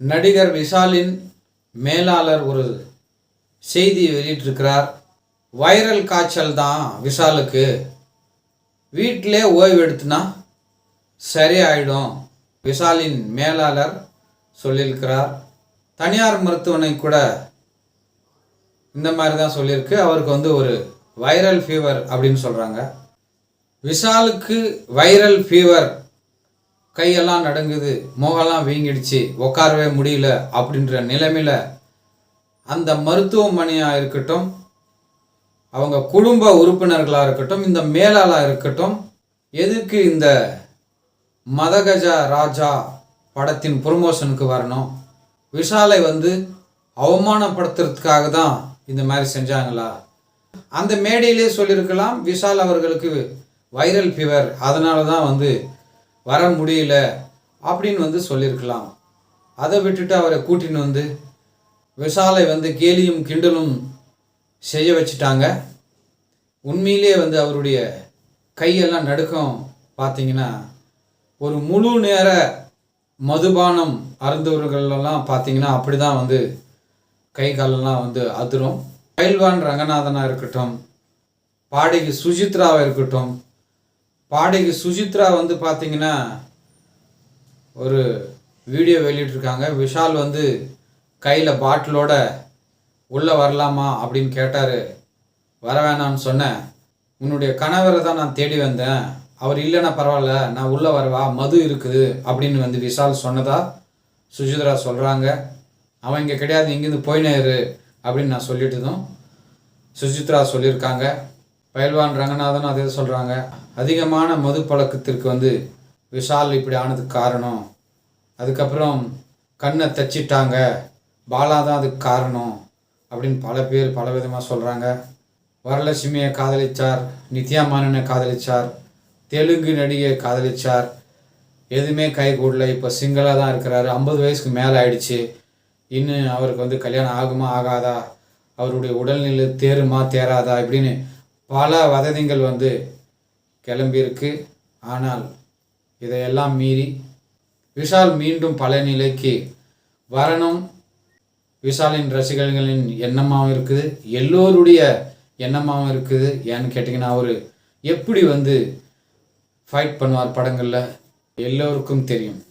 நடிகர் விஷாலின் மேலாளர் ஒரு செய்தி வெளியிட்டிருக்கிறார். வைரல் காய்ச்சல் தான் விஷாலுக்கு, வீட்டிலே ஓய்வு எடுத்துனா சரியாயிடும் விஷாலின் மேலாளர் சொல்லியிருக்கிறார். தனியார் மருத்துவமனை கூட இந்த மாதிரி தான் சொல்லியிருக்கு. அவருக்கு ஒரு வைரல் ஃபீவர் அப்படின்னு சொல்கிறாங்க. விஷாலுக்கு வைரல் ஃபீவர், கையெல்லாம் நடுங்குது, முகம்லாம் வீங்கிடுச்சு, உட்காரவே முடியல அப்படின்ற நிலைமையில் அந்த மருத்துவமனையாக இருக்கட்டும், அவங்க குடும்ப உறுப்பினர்களாக இருக்கட்டும், இந்த மேலாளராக இருக்கட்டும், எதுக்கு இந்த மதகஜா ராஜா படத்தின் ப்ரொமோஷனுக்கு வரணும்? விஷாலை அவமானப்படுத்துறதுக்காக தான் இந்த மாதிரி செஞ்சாங்களா? அந்த மேடையிலே சொல்லியிருக்கலாம், விஷால் அவர்களுக்கு வைரல் ஃபீவர், அதனால தான் வர முடியல அப்படின்னு சொல்லியிருக்கலாம். அதை விட்டுட்டு அவரை கூட்டின்னு விஷாலை கேலியும் கிண்டலும் செய்ய வச்சுட்டாங்க. உண்மையிலே அவருடைய கையெல்லாம் நடுக்கம் பார்த்தீங்கன்னா, ஒரு முழு நேர மதுபானம் அருந்தவர்களெல்லாம் பார்த்தீங்கன்னா அப்படி தான் கை காலெல்லாம் அதிரும். பயில்வான் ரங்கநாதனாக இருக்கட்டும், பாடகி சுஜித்ராவாக இருக்கட்டும், பாடகி சுஜித்ரா பார்த்தீங்கன்னா ஒரு வீடியோ வெளியிட்டிருக்காங்க. விஷால் கையில் பாட்டிலோட உள்ளே வரலாமா அப்படின்னு கேட்டார். வர வேணான்னு சொன்னேன். உன்னுடைய கணவரை தான் நான் தேடி வந்தேன், அவர் இல்லைன்னா பரவாயில்ல, நான் உள்ளே வரவா, மது இருக்குது அப்படின்னு விஷால் சொன்னதா சுஜித்ரா சொல்கிறாங்க. அவன் இங்கே கிடையாது, இங்கேருந்து போயினேரு அப்படின்னு நான் சொல்லிட்டுதும் சுஜித்ரா சொல்லியிருக்காங்க. பயில்வான் ரங்கநாதன் அதே சொல்கிறாங்க. அதிகமான மது பழக்கத்திற்கு விஷால் இப்படி ஆனதுக்கு காரணம், அதுக்கப்புறம் கண்ணை தச்சிட்டாங்க, பாலா தான் அதுக்கு காரணம் அப்படின்னு பல பேர் பல விதமாக சொல்கிறாங்க. வரலட்சுமியை காதலிச்சார், நித்யா மேனனை காதலிச்சார், தெலுங்கு நடிகை காதலிச்சார், எதுவுமே கை கூடல. இப்போ சிங்கிளாக தான் இருக்கிறாரு. 50 வயசுக்கு மேலே ஆயிடுச்சு. இன்னும் அவருக்கு கல்யாணம் ஆகுமா ஆகாதா, அவருடைய உடல்நிலை தேருமா தேராதா இப்படின்னு பல வதந்திகள் கிளம்பியிருக்கு. ஆனால் இதையெல்லாம் மீறி விஷால் மீண்டும் பல நிலைக்கு வரணும், விஷாலின் ரசிகர்களின் எண்ணமாகவும் இருக்குது, எல்லோருடைய எண்ணமாகவும் இருக்குது. ஏன்னு கேட்டிங்கன்னா, அவர் எப்படி ஃபைட் பண்ணுவார் படங்களில் எல்லோருக்கும் தெரியும்.